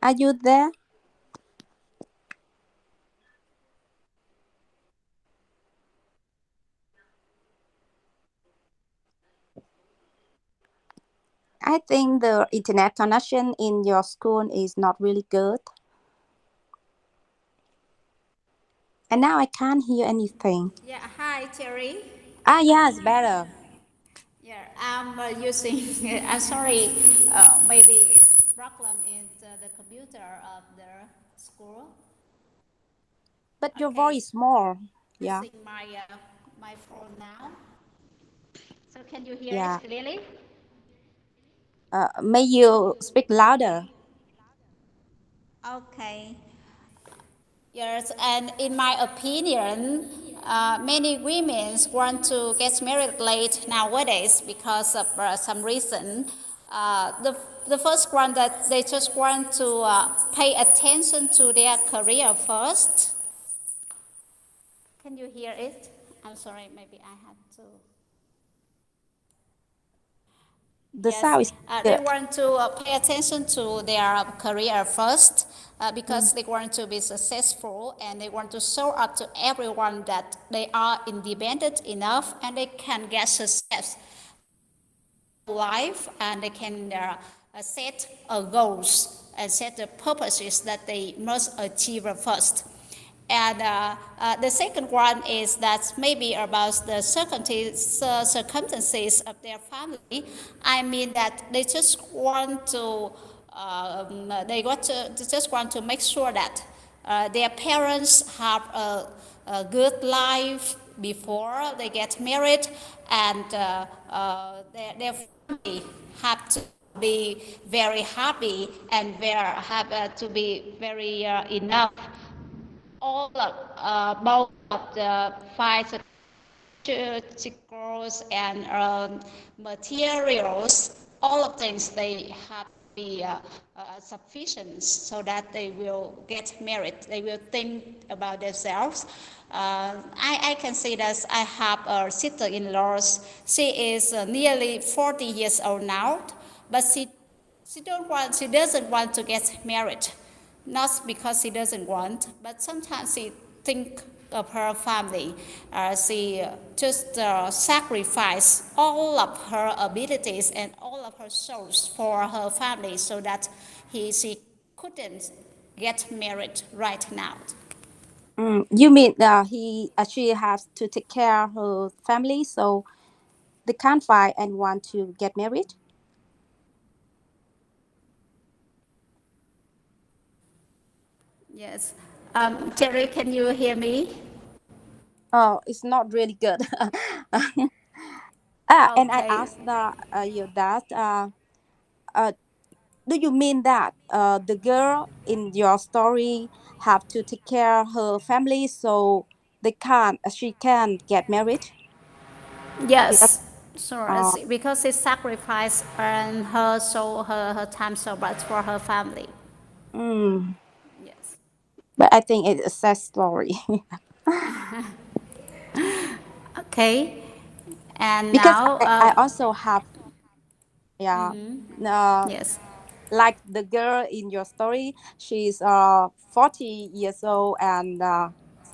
Are you there? I think the internet connection in your school is not really good. And now I can't hear anything. Yeah, hi Terry. Ah, yes, better. Yeah, I'm using. I'm sorry. Maybe it's problem in the computer of the school. But your Okay, voice more. Yeah, using my phone now. So can you hear it yeah. clearly? May you speak louder? Okay. Yes, and in my opinion, many women want to get married late nowadays because of some reason. The first one that they just want to pay attention to their career first. Can you hear it? I'm sorry, maybe I have to. The Yes, sound is they good. want to pay attention to their career first Mm. because they want to be successful and they want to show up to everyone that they are independent enough and they can get success in life and they can set goals and set the purposes that they must achieve first. And the second one is that maybe about the circumstances of their family. I mean that they just want to, they just want to make sure that their parents have a good life before they get married, and their family have to be very happy and have to be very enough all of both of the five chemicals and materials, all of things they have to be sufficient so that they will get married. They will think about themselves. I can say that I have a sister-in-law. She is nearly 40 years old now, but she doesn't want to get married, not because she doesn't want, but sometimes she think of her family. She just sacrifice all of her abilities and all of her souls for her family so that she couldn't get married right now. You mean he actually has to take care of her family, so they can't find and want to get married? Yes. Terry, can you hear me? Oh, it's not really good. And I Okay. asked you that. Uh, do you mean that the girl in your story have to take care of her family, so she can get married? Is that? Yes. So Uh, because she sacrificed and her soul, her time so much for her family. mm, Yes. but I think it's a sad story. Okay. And Because now, I also have, yeah, uh, yes. like the girl in your story, she's 40 years old, and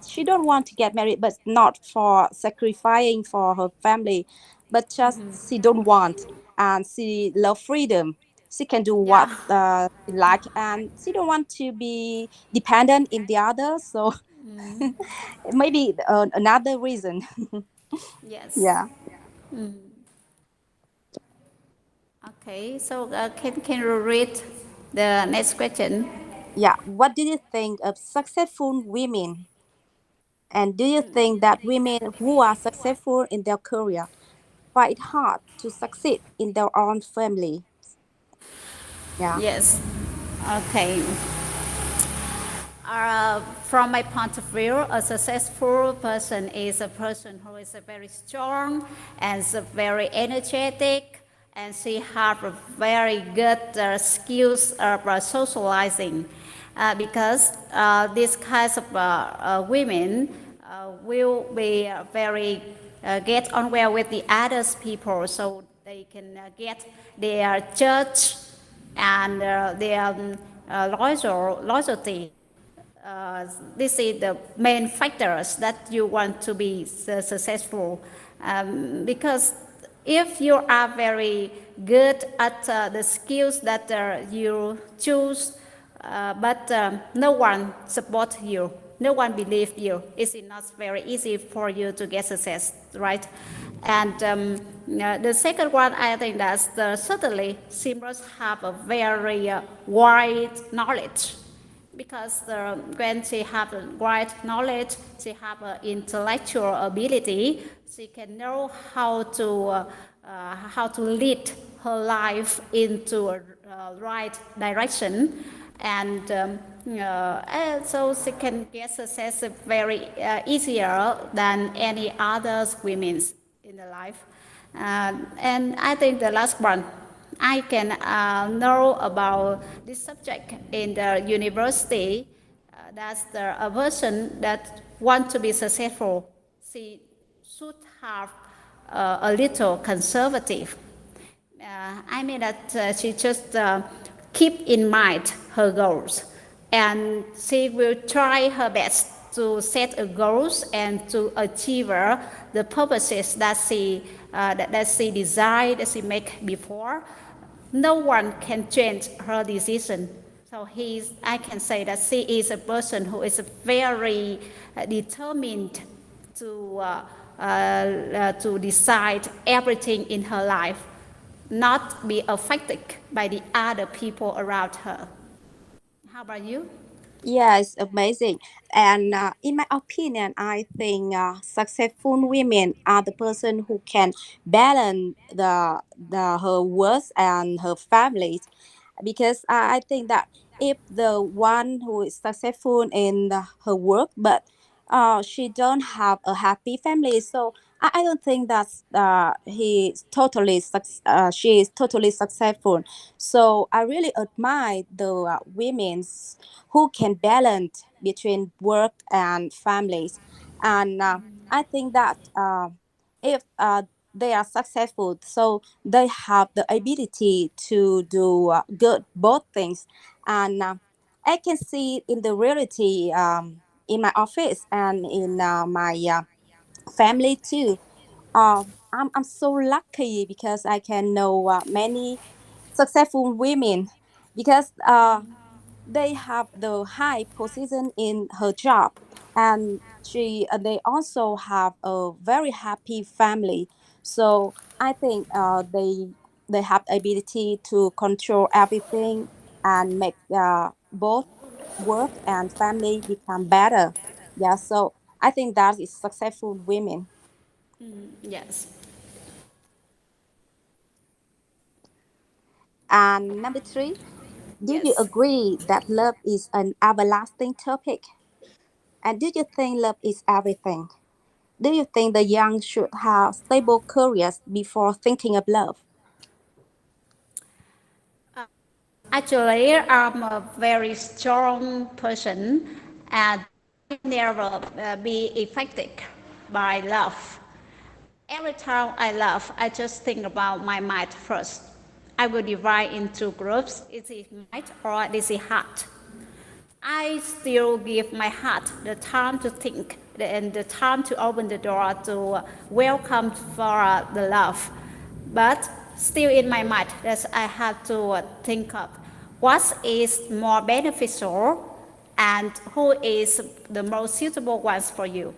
she don't want to get married, but not for sacrificing for her family, but just she don't want, and she love freedom. She can do what Yeah. she like, and she don't want to be dependent in the other. So maybe another reason. Yes. Yeah. Okay. So can you read the next question? Yeah. What do you think of successful women? And do you think that women who are successful in their career fight hard to succeed in their own family? Yeah. Yes. Okay. From my point of view, a successful person is a person who is very strong and is very energetic, and she have a very good skills of socializing. Because these kinds of women will be very get on well with the others people, so they can get their judge and their loyalty. This is the main factors that you want to be successful, because if you are very good at the skills that you choose, but no one support you, no one believe you, it's not very easy for you to get success, right? And the second one, I think that certainly she must have a very wide knowledge, because when she have the right knowledge, she have intellectual ability, she can know how to lead her life into a right direction, and and so she can get success very easier than any other women in the life. And I think the last one, I can know about this subject in the university. That's a person that want to be successful. She should have a little conservative. I mean that she just keep in mind her goals, and she will try her best to set a goals and to achieve the purposes that she desired, that she make before. No one can change her decision. So I can say that she is a person who is very determined to to decide everything in her life, not be affected by the other people around her. How about you? Yes, amazing. And in my opinion, I think successful women are the person who can balance the her work and her family, because I think that if the one who is successful in her work, but she don't have a happy family, so I don't think that's she is totally successful. So I really admire the women who can balance between work and families, and I think that if they are successful, so they have the ability to do good both things. And I can see in the reality, in my office and in my family too. I'm so lucky because I can know many successful women, because they have the high position in her job, and they also have a very happy family. So I think they have the ability to control everything and make both work and family become better. Yeah, so I think that is successful women. Yes. And number three, do you Yes. agree that love is an everlasting topic? And do you think love is everything? Do you think the young should have stable careers before thinking of love? Actually, I'm a very strong person, and I never be affected by love. Every time I love, I just think about my mind first. I will divide into groups. Is it mind or is it heart? I still give my heart the time to think and the time to open the door to welcome for the love. But still in my mind, that I have to think of what is more beneficial and who is the most suitable ones for you.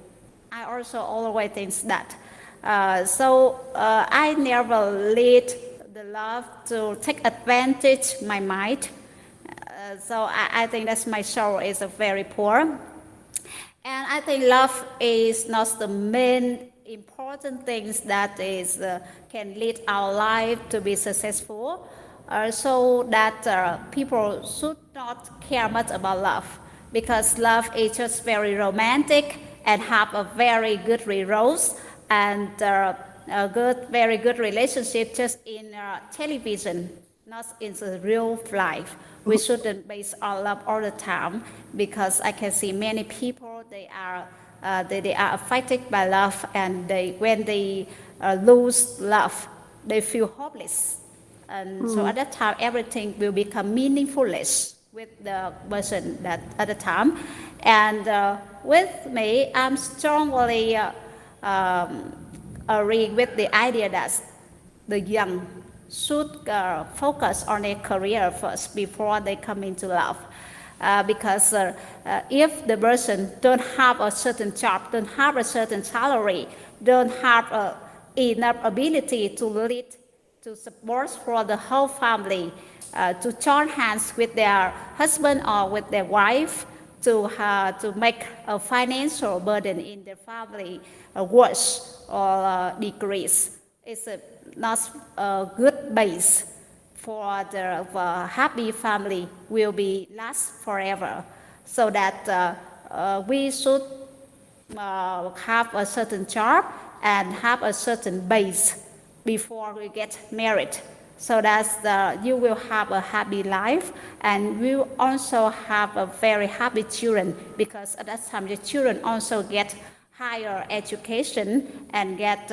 I also always think that. I never let the love to take advantage my mind. I think that's my soul is very poor. And I think love is not the main important things that is can lead our life to be successful. So that people should not care much about love, because love is just very romantic and have a very good roles and a very good relationship just in television, not in the real life. We shouldn't base our love all the time, because I can see many people they are affected by love, and when they lose love, they feel hopeless, and so Mm, at that time everything will become meaningless. with the person that at the time. And with me, I'm strongly um, agree with the idea that the young should focus on their career first before they come into love. Because if the person don't have a certain job, don't have a certain salary, don't have enough ability to lead, to support for the whole family, to join hands with their husband or with their wife to make a financial burden in their family worse or decrease. It's not a good base for the happy family will be last forever. So that we should have a certain job and have a certain base before we get married, so that you will have a happy life and will also have a very happy children, because at that time the children also get higher education and get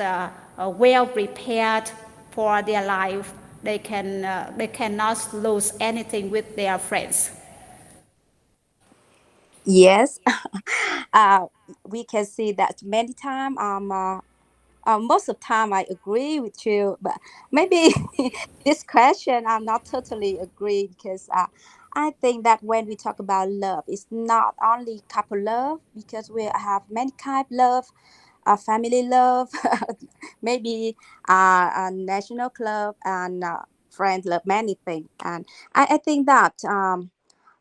well prepared for their life. They cannot lose anything with their friends. Yes. uh, we can see that many times. Most of the time I agree with you, but maybe this question I'm not totally agree because I think that when we talk about love, it's not only couple love because we have many kind of love, family love, maybe a national club and friend love, many things. And I think that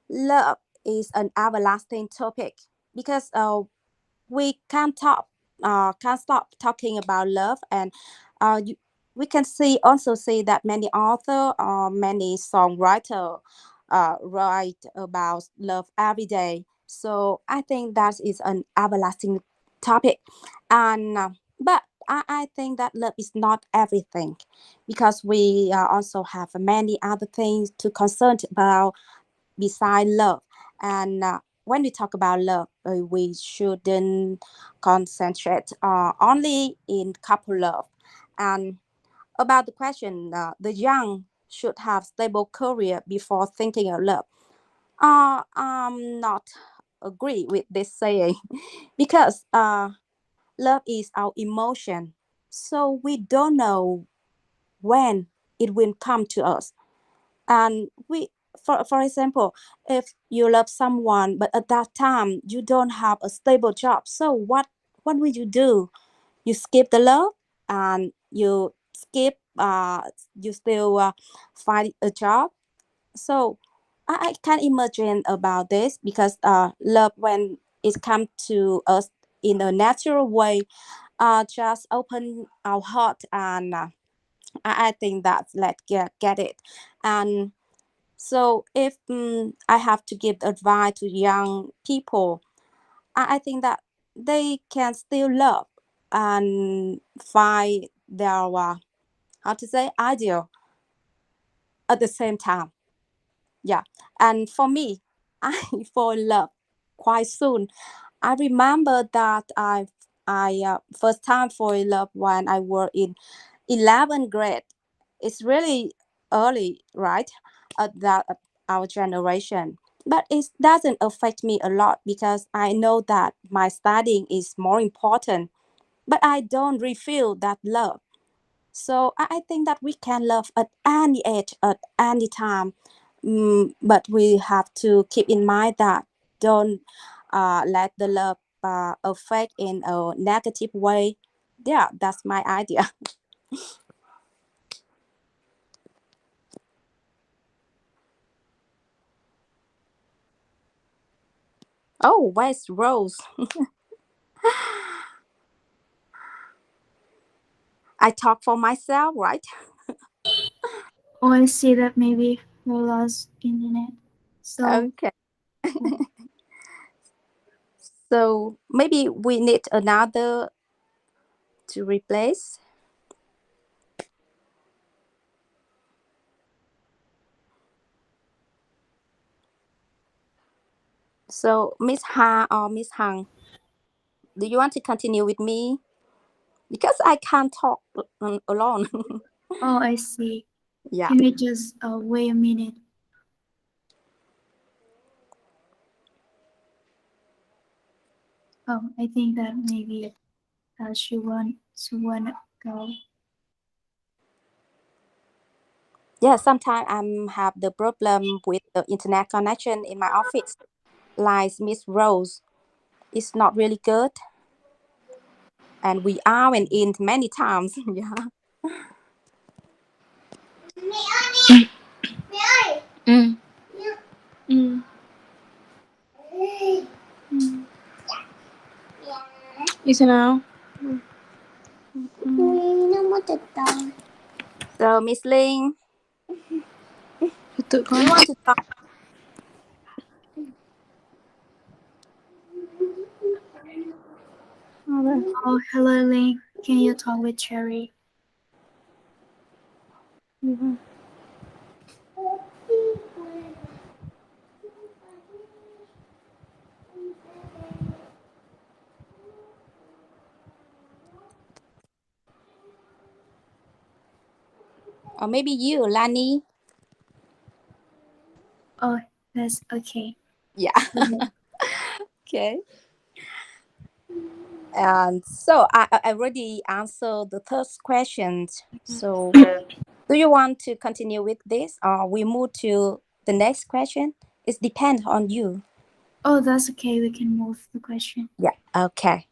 love is an everlasting topic because we can't stop talking about love, and you, we can see also see that many author or many songwriter write about love every day. So I think that is an everlasting topic, and but I think that love is not everything because we also have many other things to concern about beside love. And when we talk about love, we shouldn't concentrate only in couple love. And about the question, the young should have stable career before thinking of love. I'm not agree with this saying because love is our emotion, so we don't know when it will come to us. And we, for example, if you love someone but at that time you don't have a stable job, so what will you do? You skip the love and you skip you still find a job. So I can't imagine about this because love when it comes to us in a natural way, just open our heart and I think that let's get it. And so if I have to give advice to young people, I think that they can still love and find their how to say ideal at the same time. Yeah, and for me, I fall in love quite soon. I remember that I first time fall in love when I was in 11th grade. It's really early, right? At our generation. But it doesn't affect me a lot because I know that my studying is more important. But I don't refeel that love. So I think that we can love at any age, at any time. But we have to keep in mind that don't let the love affect in a negative way. Yeah, that's my idea. Oh, where's Rose? I talk for myself, right? Oh, I see that maybe we lost internet. So, Okay. yeah. So maybe we need another to replace. So Miss Ha or Miss Hằng, do you want to continue with me? Because I can't talk alone. Oh, I see. Yeah. Can we just wait a minute? I think that maybe she won't go. Yeah, sometimes I have the problem with the internet connection in my office. Like Miss Rose, it's not really good, and we are went in many times. Yeah. Ừ. Ừ. Ừ. Như thế nào? So Miss Ling, Tự do con. you want to talk? Oh, hello, Link. Can you talk with Cherry? Or maybe you, Lani? Oh, that's okay. Yeah. Okay. Okay. And so I already answered the third question. So do you want to continue with this or we move to the next question? It depends on you. Oh, that's okay. We can move the question. Yeah. Okay.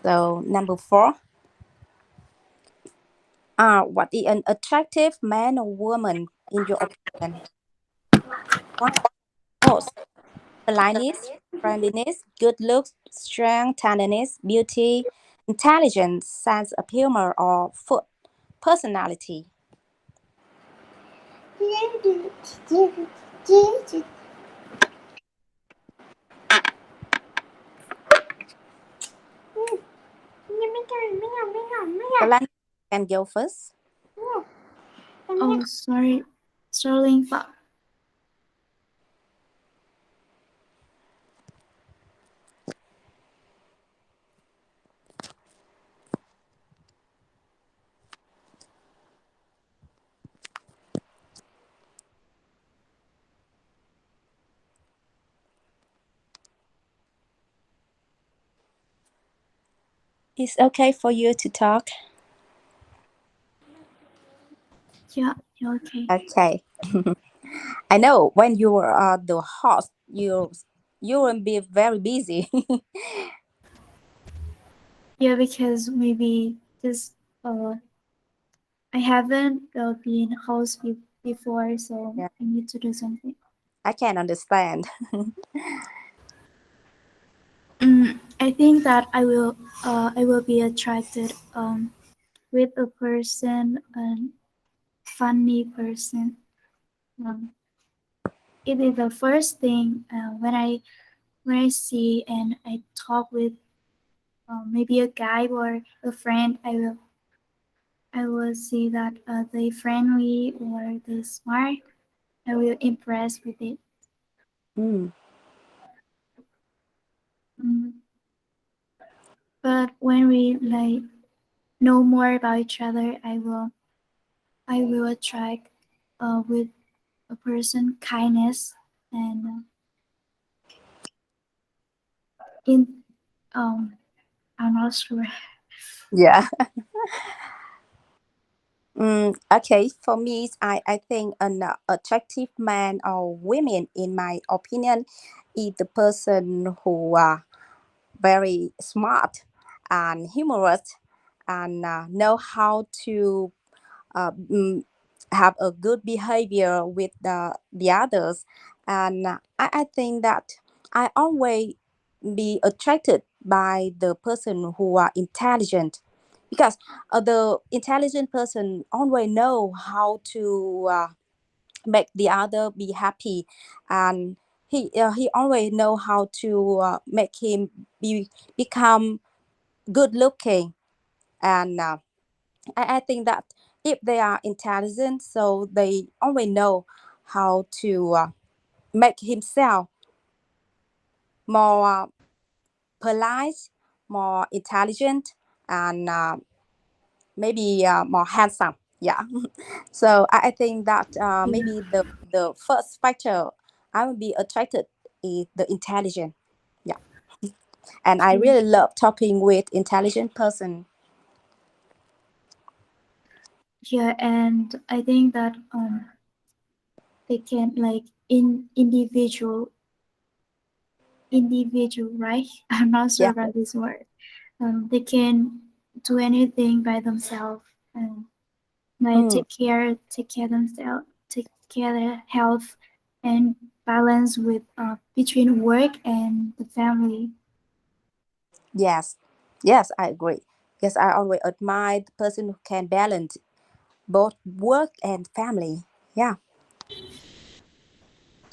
So number 4. What is an attractive man or woman in your opinion? One most politeness, friendliness, good looks, strength, tenderness, beauty, intelligence, sense of humor, or food personality. Politeness can go first. Oh, sorry. Sterling, but It's okay for you to talk. yeah, you're okay. Okay. I know when you are the host, you will be very busy. Yeah, because maybe this I haven't been host before, so Yeah, I need to do something. I can understand. I think that I will be attracted with a person, a funny person. Um, it is the first thing when I see and I talk with maybe a guy or a friend. I will see that they friendly or they smart. I will impress with it. Mm, Mm, but when we like know more about each other, I will attract with a person kindness and in um I'm not sure. yeah. Okay, for me, I think an attractive man or women, in my opinion, is the person who are very smart and humorous and know how to uh, mm, have a good behavior with the others. And I think that I always be attracted by the person who are intelligent because the intelligent person always know how to make the other be happy, and he always know how to make him become good looking. And I think that if they are intelligent, so they always know how to make himself more polite, more intelligent, and maybe more handsome. Yeah. So I think that Yeah, maybe the first factor I would be attracted is the intelligence. Yeah. And I Yeah, really love talking with intelligent person. yeah, and I think that they can like individual, right? I'm not sure Yeah. about this word. They can do anything by themselves and like Mm, take care themselves, take care their health, and balance with between work and the family. yes. Yes, I agree. Yes, I always admire the person who can balance both work and family. Yeah.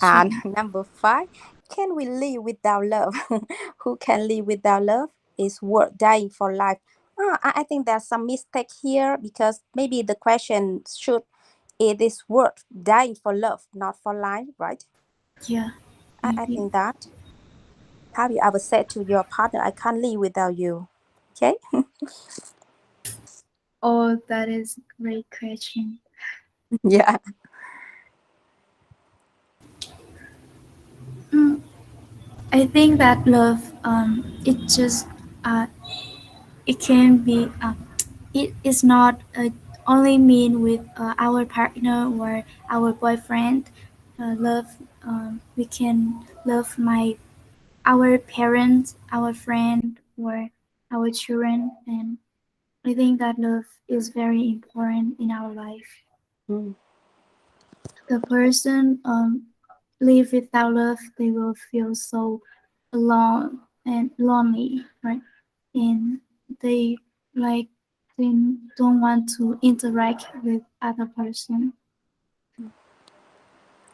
And Yeah. number five, can we live without love? Who can live without love is worth dying for life. I think there's some mistake here because maybe the question should, it is worth dying for love, not for life, right? Yeah, I maybe. think that. Have you ever said to your partner, I can't live without you? Okay? Oh, that is a great question. Yeah. Mm, I think that love, it just, uh, it can be, it is not only mean with our partner or our boyfriend. Love, we can love our parents, our friend, or our children, and I think that love is very important in our life. Mm, The person live without love, they will feel so alone and lonely, right? And they like they don't want to interact with other person.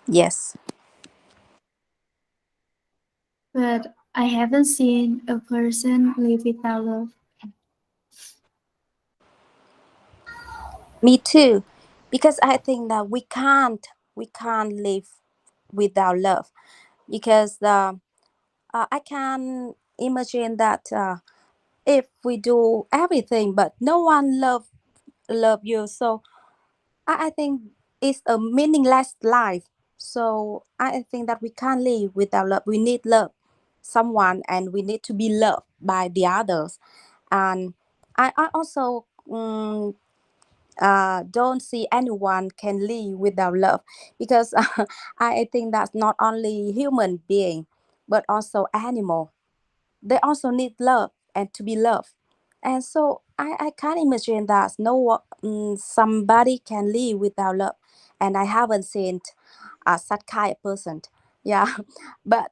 yes. But I haven't seen a person live without love. Me too. Because I think that we can't live without love. Because I can imagine that if we do everything but no one love you, so I think it's a meaningless life. So I think that we can't live without love. We need love someone, and we need to be loved by the others. And I also don't see anyone can live without love, because I think that's not only human being but also animal. They also need love and to be loved. And so I can't imagine that somebody can live without love. And I haven't seen such kind of person. Yeah. But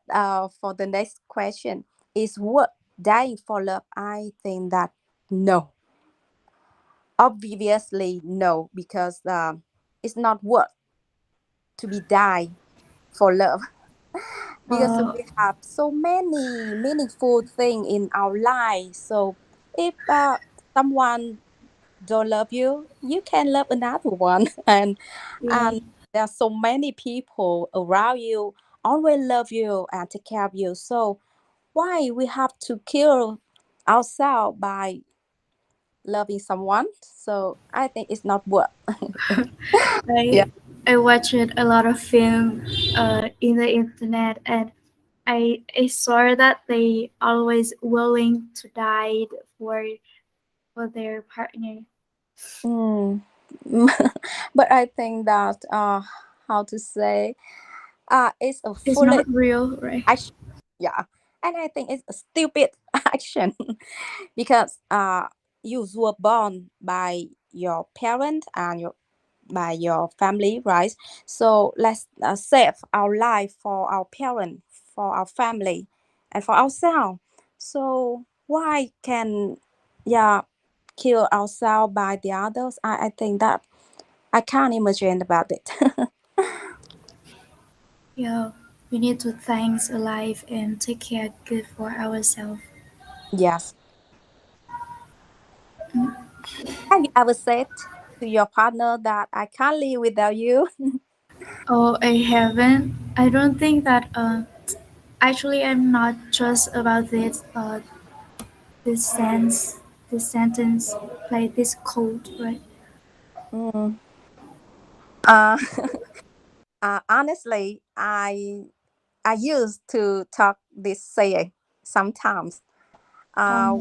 for the next question, is worth dying for love? I think that no. Obviously no, because it's not worth to be die for love. Because Uh, we have so many meaningful thing in our life. So if someone don't love you, you can love another one. yeah. And there are so many people around you always love you and take care of you. So why we have to kill ourselves by loving someone? So I think it's not worth. Yeah. I I watched a lot of film in the internet, and I saw that they always willing to die for for their partner. Mm. But I think that how to say, it's a It's foolish not real, right? action. Yeah. And I think it's a stupid action. Because you were born by your parent and by your family, right? So let's save our life for our parent, for our family, and for ourselves. So why can, yeah, kill ourselves by the others? I think that I can't imagine about it. Yeah, we need to thanks alive and take care good for ourselves. Yes. Have you ever said to your partner that I can't live without you? Oh, I haven't. I don't think that. Actually, I'm not just about this. This sense, this sentence, like this code, right? Mm. Uh, honestly, I used to talk this saying sometimes. uh,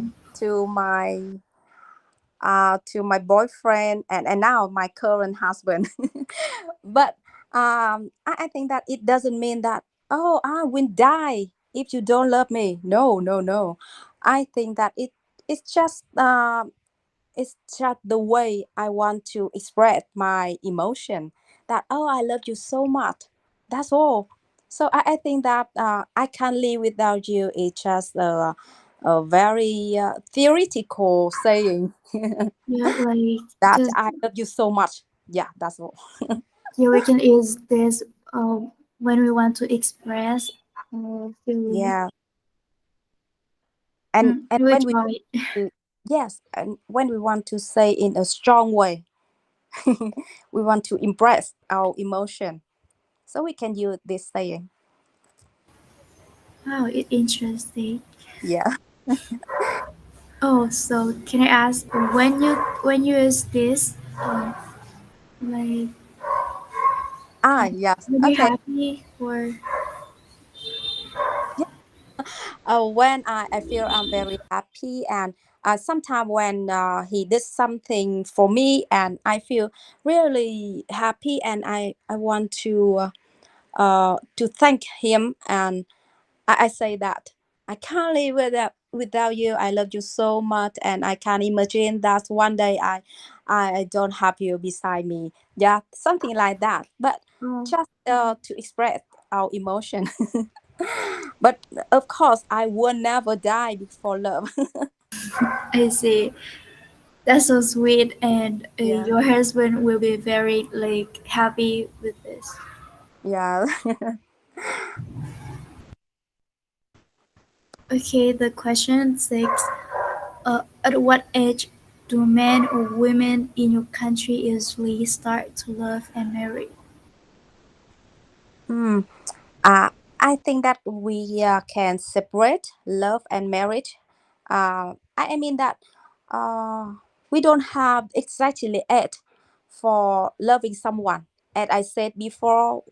Um, to my boyfriend and now my current husband. But I think that it doesn't mean that, oh, I will die if you don't love me. No, no, no. I think that it's just it's just the way I want to express my emotion, that, oh, I love you so much. That's all. So I think that I can't live without you. It's just a very theoretical saying. yeah, like That just I love you so much. Yeah, that's all. yeah, we can use this when we want to express feeling. Yeah, and We when we try. to, yes, and when we want to say in a strong way, we want to impress our emotion. So we can use this saying. Wow, it interesting. Yeah. Oh, so can I ask when you use this, like Yes. when you Okay. happy or Yeah. When I feel I'm very happy, and sometimes when he did something for me and I feel really happy, and I want to thank him, and I say that I can't live without you. I love you so much, and I can't imagine that one day I don't have you beside me. Yeah, something like that. But oh, just to express our emotion. But of course, I will never die before love. I see. That's so sweet, and Yeah, your husband will be very like happy with this. yeah. Okay, the question six. At what age do men or women in your country usually start to love and marry? Hmm. Uh, I think that we can separate love and marriage. I mean that uh, we don't have exactly age for loving someone. As I said before,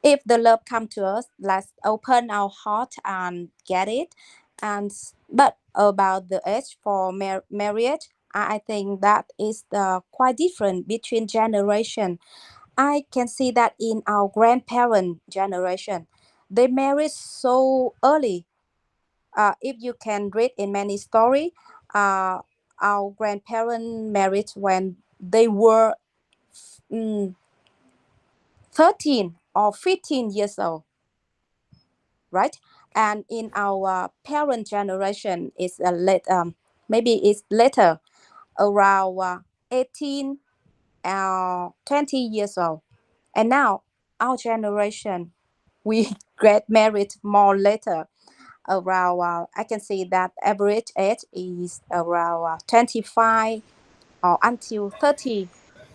if the love come to us, let's open our heart and get it. And but about the age for marriage, I think that is quite different between generation. I can see that in our grandparent generation, they married so early. If you can read in many story, uh, our grandparents married when they were mm, 13 or 15 years old, right? And in our parent generation, it's a late, maybe it's later, around 18, 20 years old. And now our generation, we get married more later, around I can see that average age is around 25 or until 30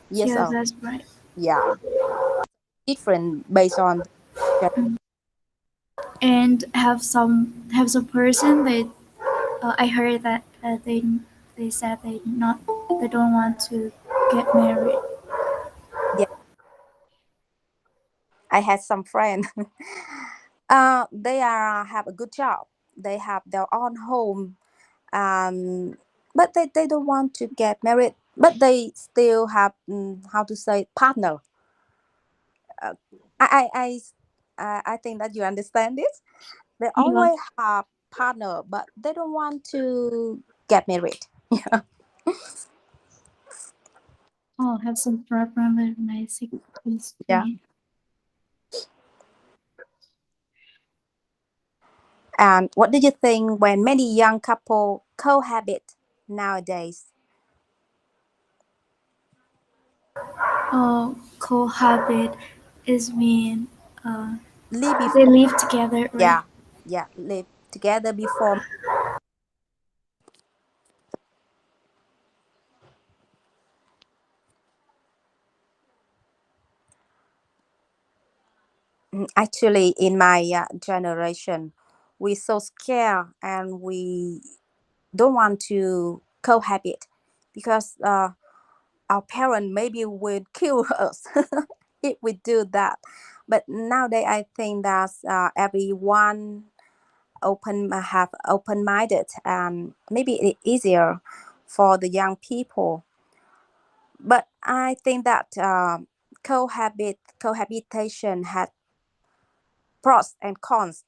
years Yeah, old. that's right. Yeah, different based on the, And have some person that I heard that they said they don't want to get married. yeah. I had some friends. They are have a good job. They have their own home, but they don't want to get married. But they still have, how to say, partner. Uh, I, I I I think that you understand this. They Yeah. always have partner, but they don't want to get married. Oh, have some problem with my Yeah. screen. And what do you think when many young couple cohabit nowadays? Cohabit is mean uh, Live they before, live together, right? yeah, yeah, live together before. Actually, in my generation, we so scared and we don't want to cohabit because our parent maybe will kill us if we do that. But nowadays, I think that everyone have open-minded and maybe easier for the young people. But I think that cohabitation had pros and cons.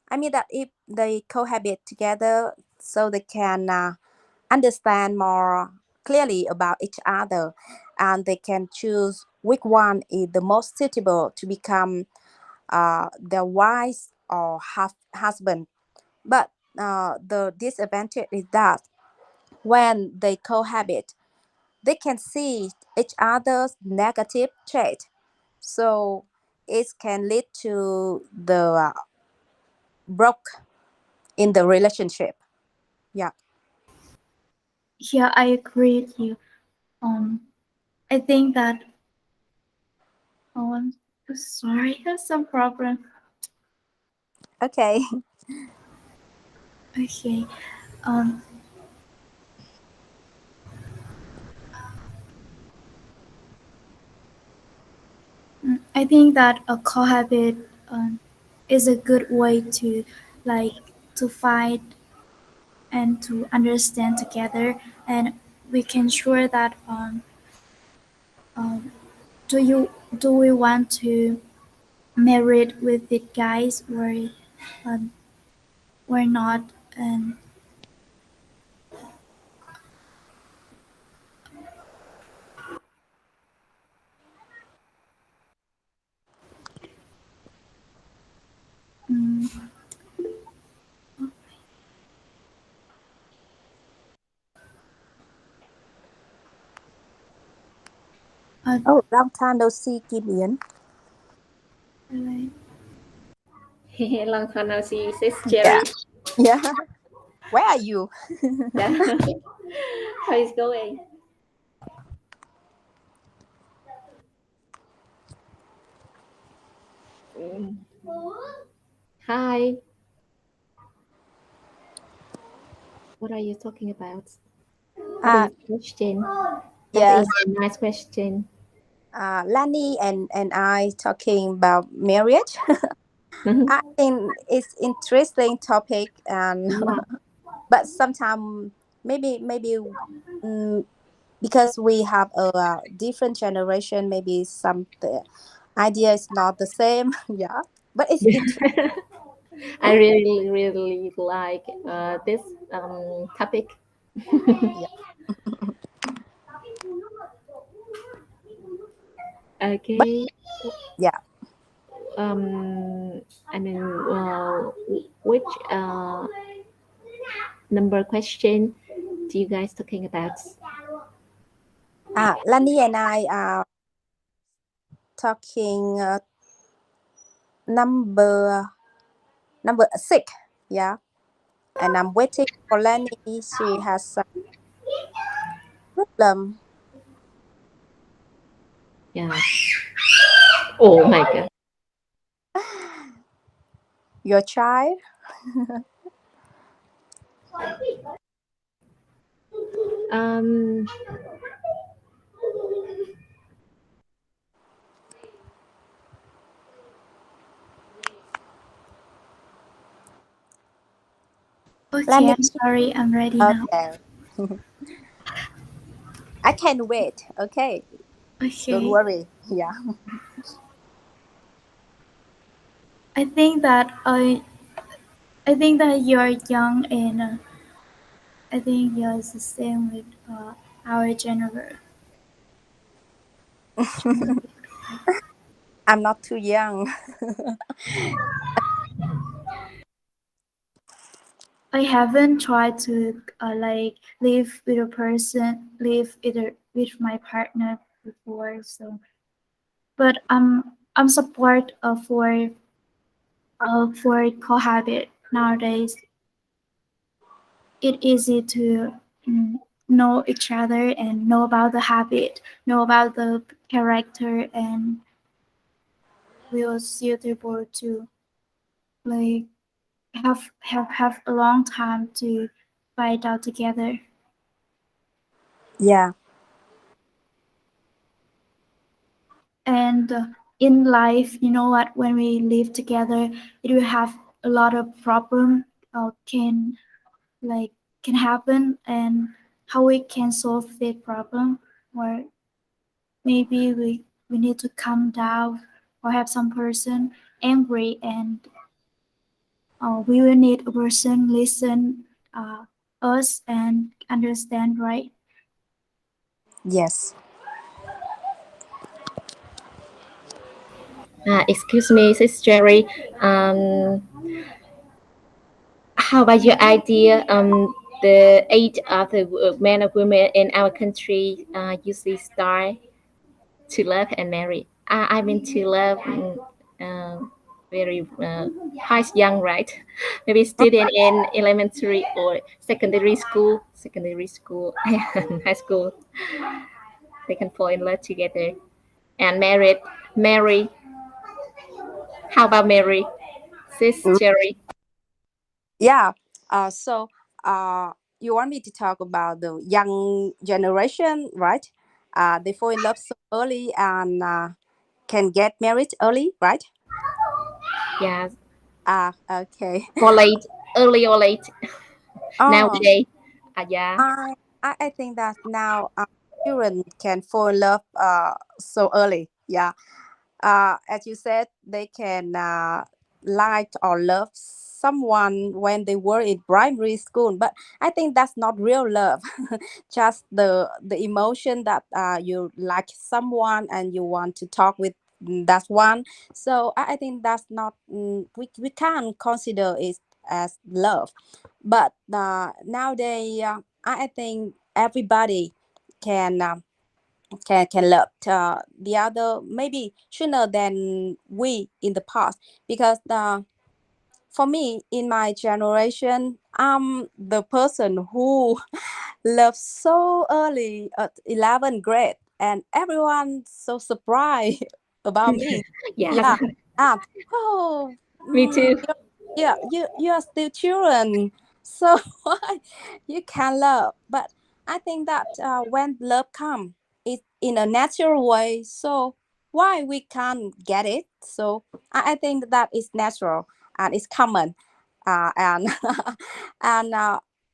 I mean that if they cohabit together, so they can understand more clearly about each other, and they can choose which one is the most suitable to become their wife or husband. But the disadvantage is that when they cohabit, they can see each other's negative trait. So it can lead to the broke in the relationship. Yeah. Yeah, I agree with you. Um, I think that I'm sorry, I have some problem. Okay. Okay. Um, I think that a cohabit is a good way to like to fight and to understand together, and we can sure that um, do we want to marry with the guys um, or not, and um, uh, Oh, long time no see, Kim Ian. like, Long time no see, says Yeah. Jerry. Yeah. Where are you? Yeah. How is going? Mm. Hi. What are you talking about? What Uh, is the question? That is yes. a nice question. Lani and I talking about marriage. I think it's interesting topic, and Yeah. but sometimes maybe because we have a different generation, maybe some the idea is not the same. Yeah, but it's interesting. I really, really like this topic. Yeah. But Okay. yeah. I mean, which number question do you guys talking about? Lani and I are talking number number six. Yeah, and I'm waiting for Lani. She has some problem. Yeah. Oh my god. Your child. Um. okay, Lani. I'm sorry, I'm ready now. Okay. I can wait. Okay. Don't Okay, worry. Yeah. I think that I think that you're young, and I think you're the same with our generation. I'm not too young. I haven't tried to like live with a person, live either with my partner before. So, but I'm support for cohabit nowadays. It's easy to mm, know each other and know about the habit, know about the character, and will suitable to like have a long time to fight out together. Yeah. And in life, you know what, when we live together, it will have a lot of problem, can like can happen and how we can solve the problem, or maybe we need to calm down or have some person angry, and we will need a person listen us and understand, right? Yes. Excuse me, Sis Jerry. Um, how about your idea? The age of the men or women in our country usually start to love and marry. I mean to love very high young, right? Maybe student in elementary or secondary school and high school, they can fall in love together and marry. How about Mary, Sis Mm, Jerry? yeah. So you want me to talk about the young generation, right? They fall in love so early and can get married early, right? Yeah, Okay. or late, early or late Oh, nowadays. Yeah, I think that now children can fall in love so early. Yeah. As you said, they can like or love someone when they were in primary school, but I think that's not real love. Just the emotion that you like someone and you want to talk with that one. So I think that's not we can't consider it as love. But nowadays, I think everybody can. Can love the other maybe sooner than we in the past, because for me in my generation I'm the person who loves so early at 11th grade, and everyone so surprised about me. yes, Yeah. um, oh, me too. yeah, you are still children, so why you can love? But I think that when love come, it's in a natural way, so why we can't get it? So I think that is natural and it's common, and and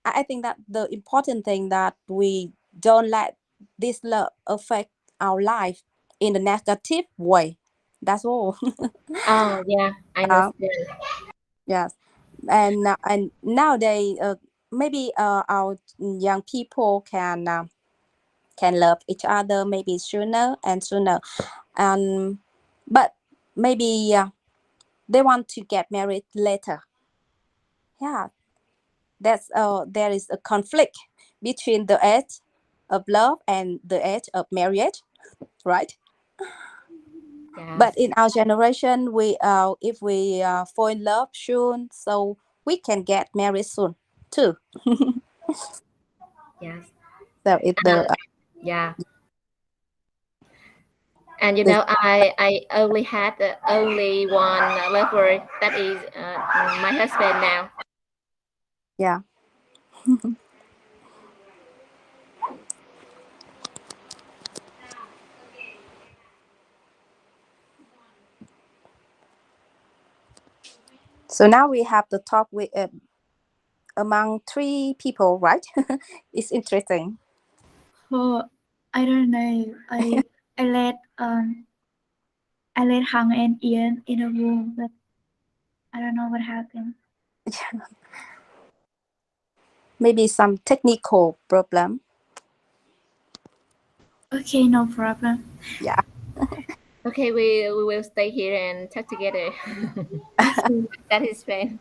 I think that the important thing that we don't let this love affect our life in a negative way. That's all. Oh yeah, I uh, understand. yes. And nowadays maybe our young people can love each other maybe sooner and sooner, and but maybe they want to get married later. Yeah, that's there is a conflict between the age of love and the age of marriage, right? Yes, But in our generation we if we fall in love soon, so we can get married soon too. yes, So it uh, yeah. And you the know, I only had only one lover, that is my husband now. yeah. So now we have the talk with among three people, right? It's interesting. Oh, I don't know. I let Hang and Ian in a room, but I don't know what happened. Maybe some technical problem. Okay, no problem. Yeah. Okay, we will stay here and talk together. Okay. That is fine.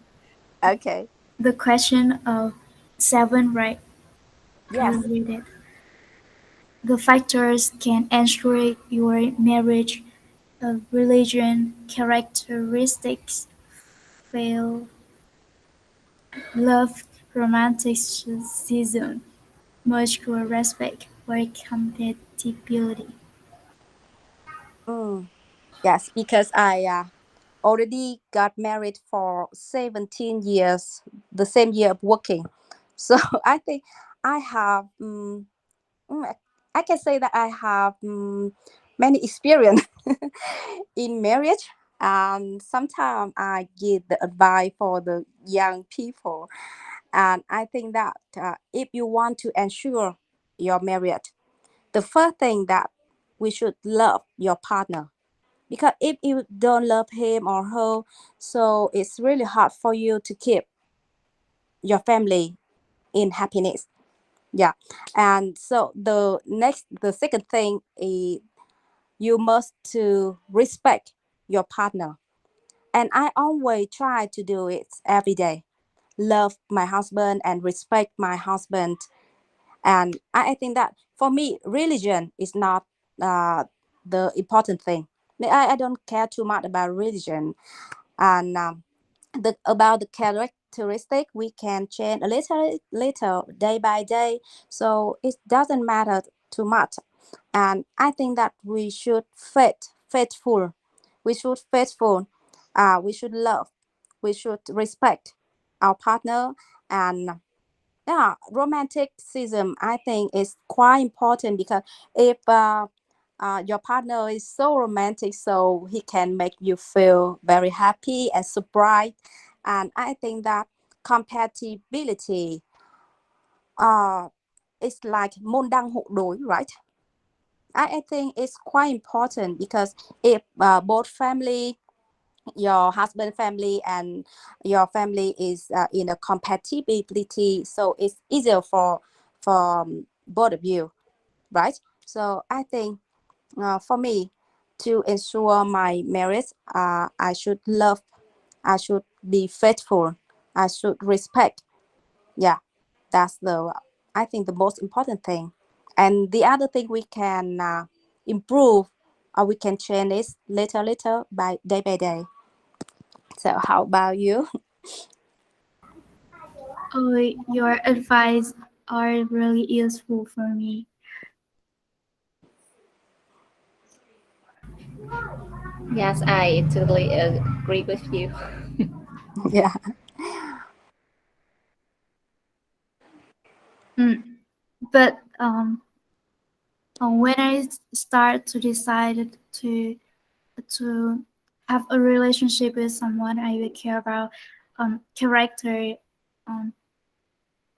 Okay. The question of seven, right? I will Yes. read it. The factors can ensure your marriage: religion, characteristics, fail, love, romanticism, mutual respect, or compatibility. Mm. Yes, because I already got married for 17 years, the same year of working. So I think I have, mm, I can say that I have many experience in marriage. And sometimes I give the advice for the young people. And I think that if you want to ensure your marriage, the first thing that we should love your partner, because if you don't love him or her, so it's really hard for you to keep your family in happiness. Yeah. And so the second thing is you must to respect your partner. And I always try to do it every day. Love my husband and respect my husband. And I think that for me, religion is not uh, the important thing. I don't care too much about religion. And about the characteristic, we can change a little day by day. So it doesn't matter too much. And I think that we should faithful. We should faithful. We should love. We should respect our partner. And yeah, romanticism I think is quite important, because if your partner is so romantic, so he can make you feel very happy and surprised. And I think that compatibility uh is like môn đăng hộ đối, right? I think it's quite important, because if both family, your husband family and your family is in a compatibility, so it's easier for both of you, right? So I think for me, to ensure my marriage, I should love, I should be faithful, I should respect. Yeah, that's the, I think, the most important thing. And the other thing we can improve, or we can change is little by day. So how about you? Oh, your advice are really useful for me. Yes, I totally agree with you. Yeah. Mm. But when I start to decide to have a relationship with someone, I will care about character. Um,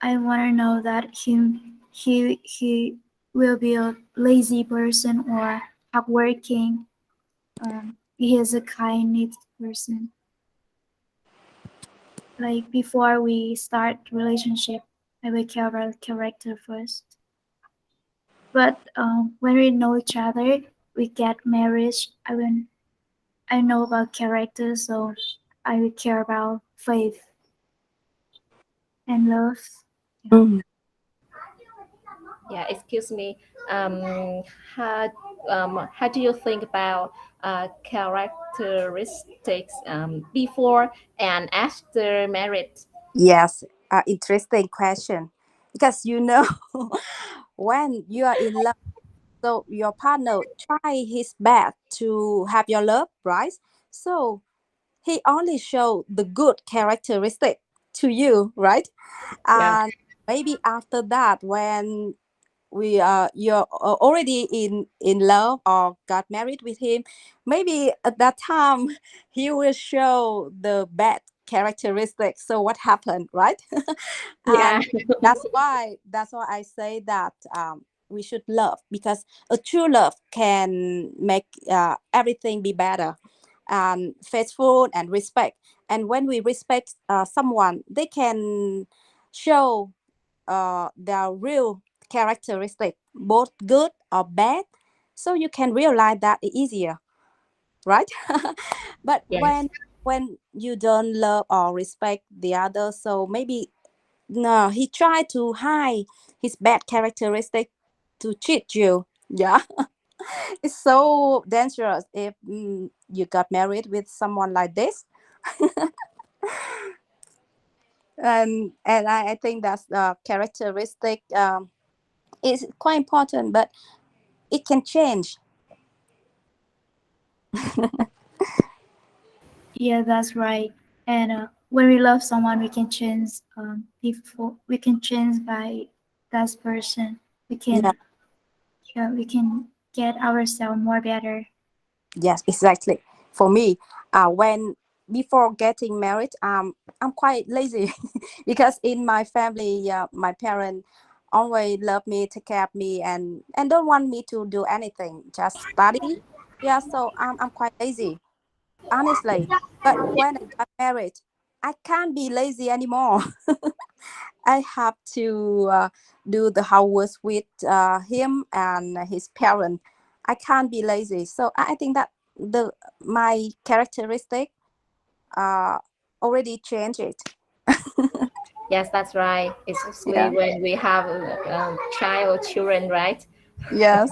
I want to know that he will be a lazy person or hardworking. He is a kind person. Like before we start relationship, I will care about character first. But when we know each other, we get married. I know about character, so I will care about faith and love. Yeah. Mhm. Yeah, excuse me. How how do you think about characteristics before and after marriage? Yes, interesting question. Because when you are in love, so your partner try his best to have your love, right? So he only show the good characteristic to you, right? Yeah, And maybe after that, when you're already in love or got married with him, maybe at that time he will show the bad characteristics. So what happened, right? yeah, And that's why I say that we should love, because a true love can make everything be better, and faithful and respect. And when we respect someone, they can show their real characteristic, both good or bad, so you can realize that easier, right? But yes, when you don't love or respect the other, so maybe no, he tried to hide his bad characteristic to cheat you. Yeah. It's so dangerous if you got married with someone like this. And I think that's the characteristic is quite important, but it can change. Yeah, that's right. And when we love someone, we can change. Before we can change by that person. We Yeah. can, yeah, we can get ourselves more better. Yes, exactly. for me, when before getting married, I'm quite lazy because in my family, my parents always love me, take care of me, and don't want me to do anything, just study. Yeah, so I'm quite lazy, honestly. But when I got married, I can't be lazy anymore. I have to do the housework with him and his parents. I can't be lazy. So I think that the my characteristic uh, already changed it. Yes, that's right. Especially Yeah. when we have child children, right? Yes.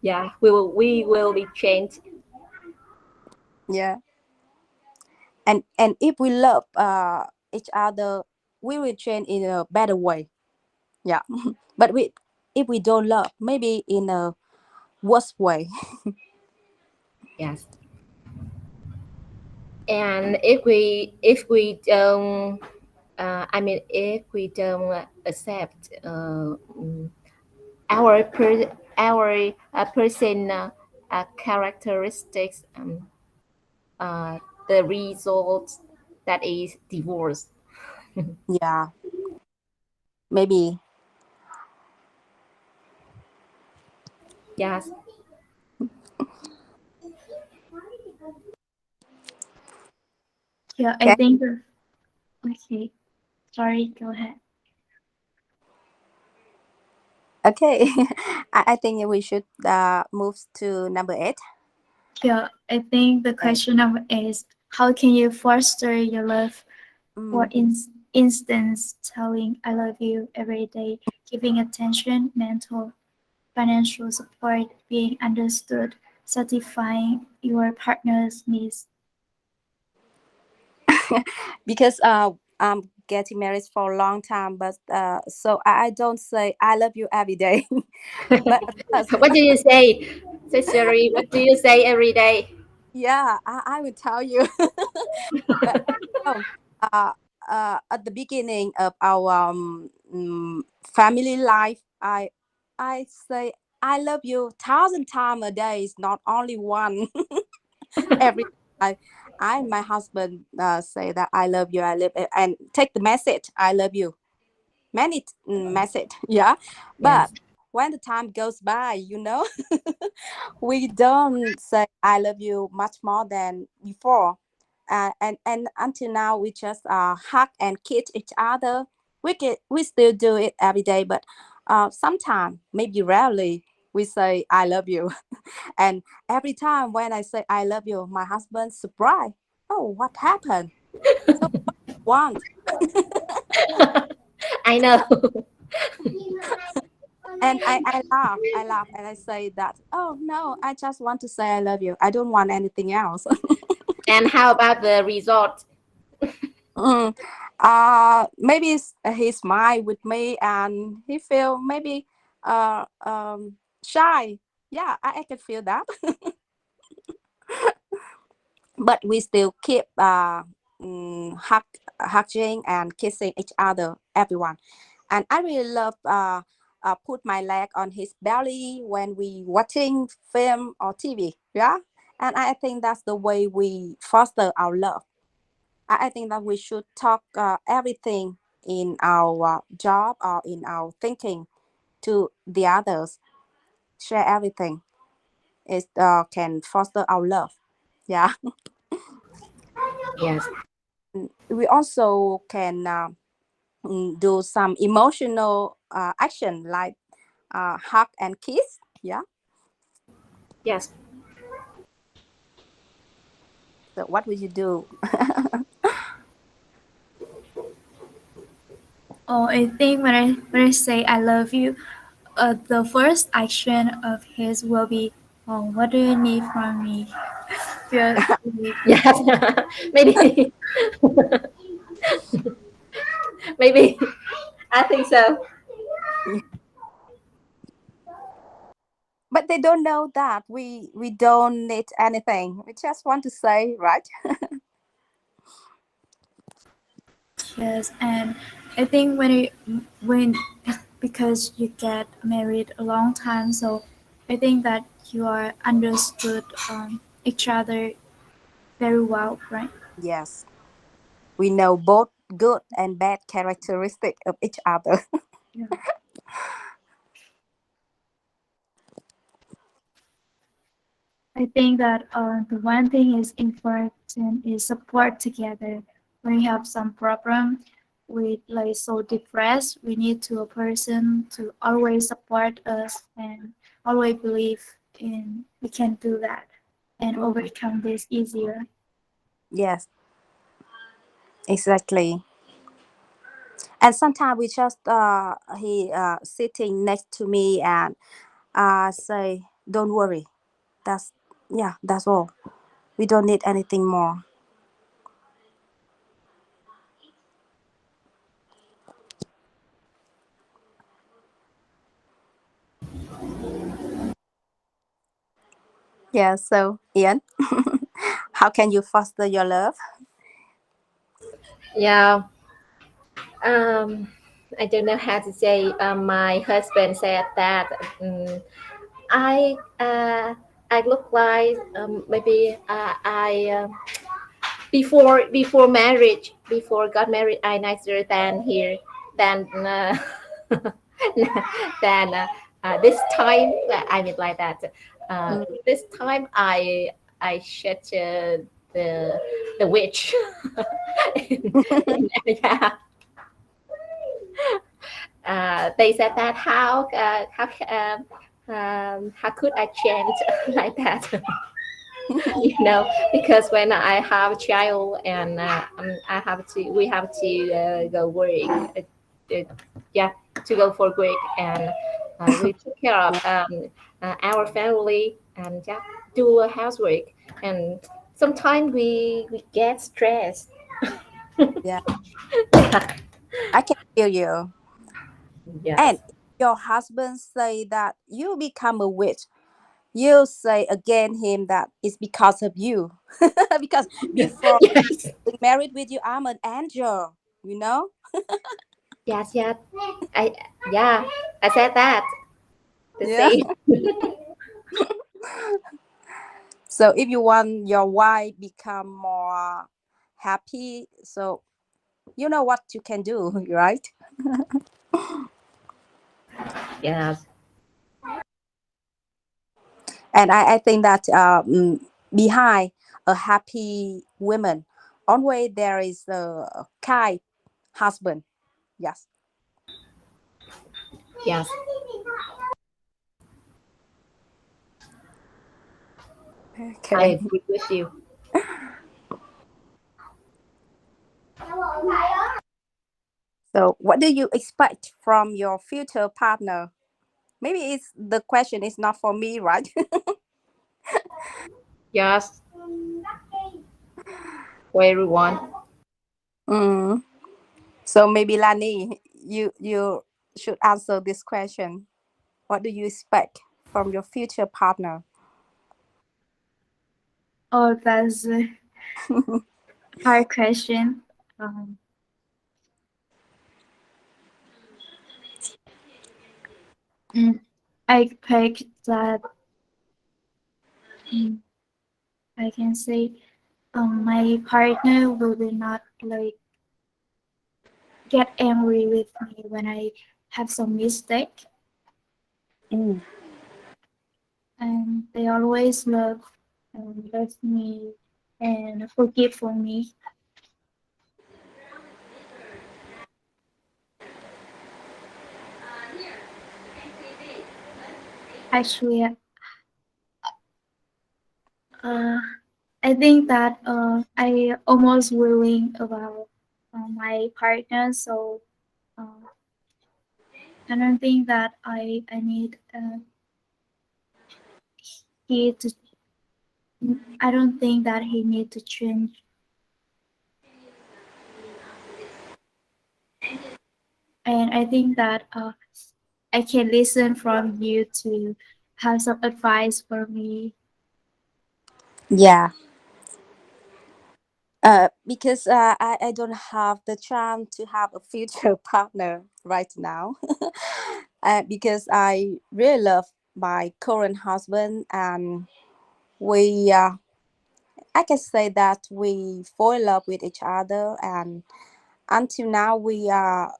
Yeah, we will be changed. Yeah. And if we love each other, we will change in a better way. Yeah. But we if we don't love, maybe in a worse way. Yes. And if we don't I mean if we don't accept our person characteristics, uh, the result that is divorce. Yeah. Maybe. Yes. Yeah, I Okay. think. Okay, sorry. Go ahead. Okay. I think we should move to number 8. Yeah, I think the Okay. question of is how can you foster your love? For Mm. instance, telling "I love you" every day, giving attention, mental, financial support, being understood, satisfying your partner's needs. Because I'm getting married for a long time, but so I don't say I love you every day. But first, What do you say, Cesare? What do you say every day? yeah, I will tell you. But oh, uh, at the beginning of our family life, I say I love you 1,000 times a day. It's not only one. Every I and my husband say that I love you, I love and take the message I love you many message. Yeah, but Yes. when the time goes by, we don't say I love you much more than before. And until now, we just hug and kiss each other. We still do it every day, but sometimes, maybe rarely, we say I love you. And every time when I say I love you, my husband surprised. Oh, what happened? So what you want? I know. And I laugh, and I say that, oh no, I just want to say I love you. I don't want anything else. And how about the result? Mm. Maybe he smile with me and he feel maybe shy. Yeah, I can feel that. But we still keep hugging and kissing each other, everyone. And I really love put my leg on his belly when we watching film or TV. Yeah, and I think that's the way we foster our love. I think that we should talk everything in our job or in our thinking to the others. Share everything. It can foster our love. Yeah. Yes. We also can do some emotional action like hug and kiss. Yeah. Yes. So what would you do? Oh, I think when I say I love you, the first action of his will be, oh, what do you need from me? Feel really. Yes. Maybe. Maybe. I think so. But they don't know that we don't need anything. We just want to say, right? Yes, and I think when because you get married a long time, so I think that you are understood. each other very well, right? Yes, we know both good and bad characteristic of each other. Yeah. I think that the one thing is important is support together. When we have some problem, we like so depressed, we need to a person to always support us and always believe in we can do that and Mm, overcome this easier. yes, exactly. And sometimes we just he sitting next to me and say, "Don't worry." That's yeah, that's all. We don't need anything more. Yeah. So Ian, how can you foster your love? Yeah. Um, I don't know how to say. My husband said that I I look like maybe before marriage, before got married, I nicer than here than than this time. I mean like that. Mm. This time I shut the witch. Yeah. They said that how could I change like that? Because when I have a child and I have to we have to go work, uh, yeah, to go for work, and we took care of Yeah. our family, and yeah, do housework, and sometimes we get stressed. Yeah. I can feel you. And Yes. your husband say that you become a witch. You say again him that it's because of you. Because before Yes. being married with you, I'm an angel. You know. Yes. Yes. I yeah. I said that the Yeah. same. So if you want your wife become more happy, so you know what you can do, right? Yes. And I think that behind a happy woman, always there is a kind husband. Yes. Yes. I Okay. agree with you. So what do you expect from your future partner? Maybe it's the question is not for me, right? Yes. For everyone. Mm. So maybe Lani, you should answer this question. What do you expect from your future partner? Oh, that's a hard question. Um, mm, I expect that mm, I can say my partner will not like get angry with me when I have some mistake, Mm. and they always love me and forgive for me. Actually, uh, I think that I almost willing about my partner, so uh, I don't think that I need he to. I don't think that he need to change, and I think that I can listen from you to have some advice for me. Yeah. Because I don't have the chance to have a future partner right now. Because I really love my current husband and we I can say that we fall in love with each other, and until now we are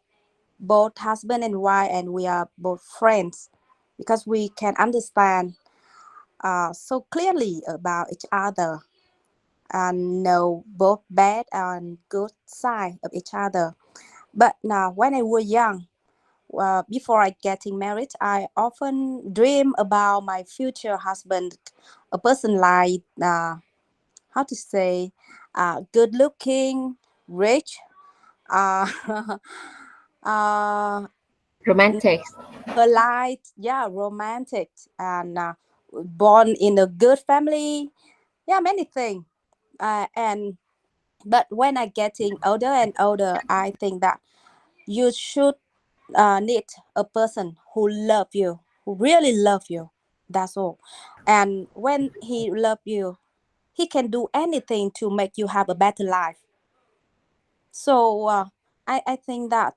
both husband and wife, and we are both friends because we can understand so clearly about each other and know both bad and good side of each other. But now, when I was young, before I getting married, I often dream about my future husband, a person like how to say, good looking, rich, uh, uh, Romantic. polite, yeah, romantic, and born in a good family. Yeah, many things. And but when I getting older and older, I think that you should need a person who love you, who really love you. That's all. And when he love you, he can do anything to make you have a better life. So I think that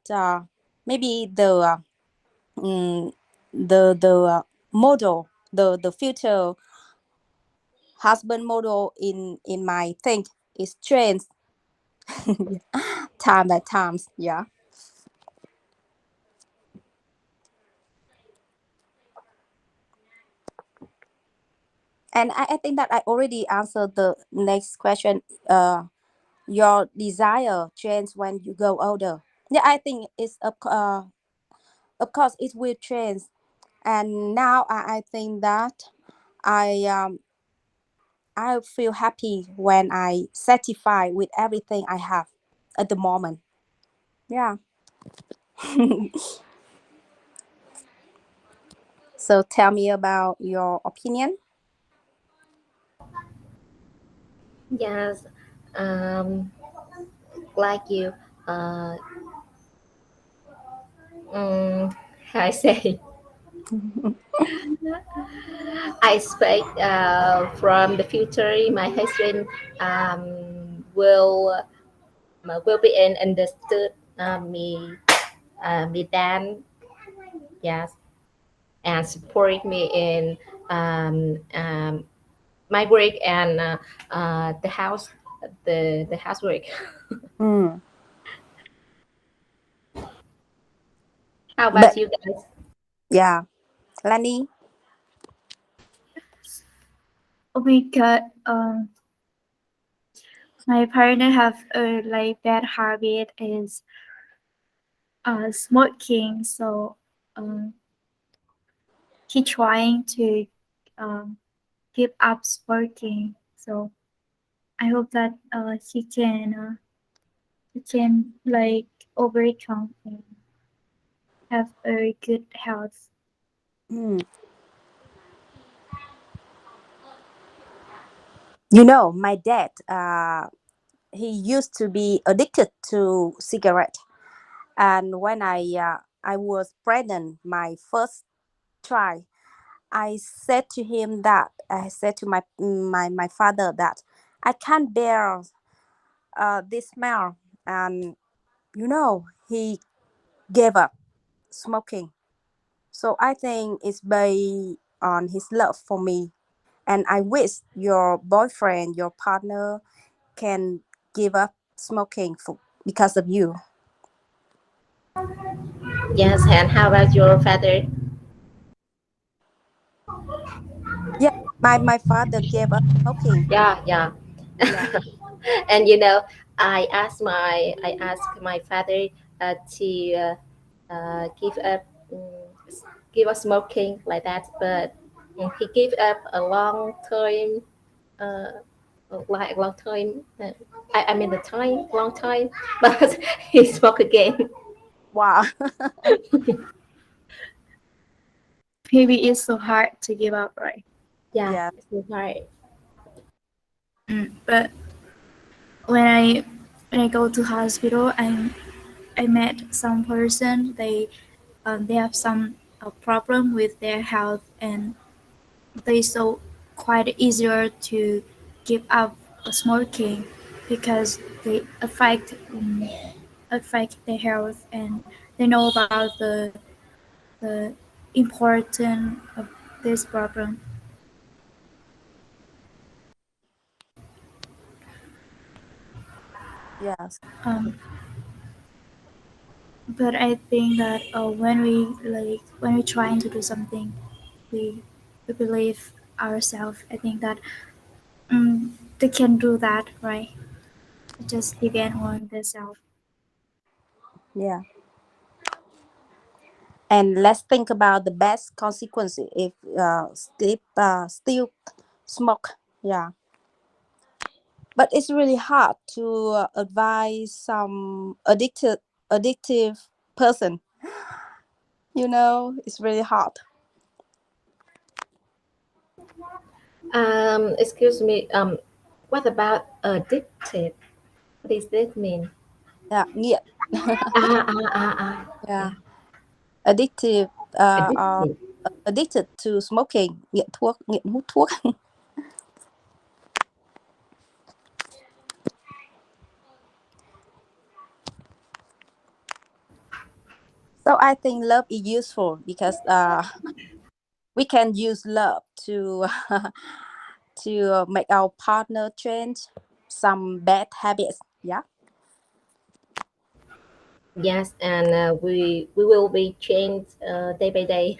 maybe mm, the model, the future husband model in my think is changed time by times. Yeah. And I think that I already answered the next question. Your desire change when you go older. Yeah, I think it's of course it will change. And now I think that I I feel happy when I satisfied with everything I have at the moment. Yeah. So tell me about your opinion. Yes. Um, like you. Uh, how I say, I expect from the future my husband will be in understood me me then, yes, and support me in um, um, my work and the house, the housework. Mm. How But about you guys? yeah, Lani. Oh my god, my partner have a like bad habit is smoking. So um, he trying to um, give up smoking. So I hope that he can like overcome and have a good health. Mm. You know, my dad, he used to be addicted to cigarette. And when I was pregnant, my first try, I said to him that I said to my father that I can't bear this smell, and he gave up smoking. So I think it's based on his love for me, and I wish your boyfriend, your partner, can give up smoking for because of you. Yes, and how about your father? Yeah, my father gave up smoking. Yeah, yeah. Yeah. And I asked my father to give up give up smoking like that, but he gave up a long time, uh, like a long time. I mean the time, long time, but he smoked again. Wow. Maybe it's so hard to give up, right? Yeah, Yeah. it's hard. But when I go to hospital, I met some person. They have some problem with their health, and they so quite easier to give up smoking because they affect their health, and they know about the importance of this problem. Yes. Um, but I think that when we're trying to do something, we we believe ourselves. I think that they can do that, right? Just depend on themselves. Yeah. And let's think about the best consequences if still smoke. Yeah. But it's really hard to advise some addictive person. It's really hard. Excuse me. What about addicted? What does that mean? Yeah, nghiện. Yeah. Yeah, addictive, or Addicted. addicted to smoking, nghiện thuốc, nghiện hút thuốc. So I think love is useful because we can use love to to make our partner change some bad habits. Yeah. Yes, and we will be changed day by day.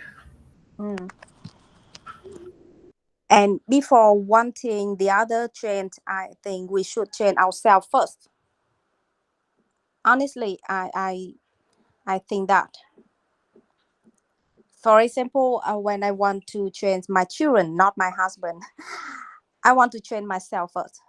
Mm. And before wanting the other change, I think we should change ourselves first. Honestly, I think that. For example, when I want to change my children, not my husband, I want to change myself first.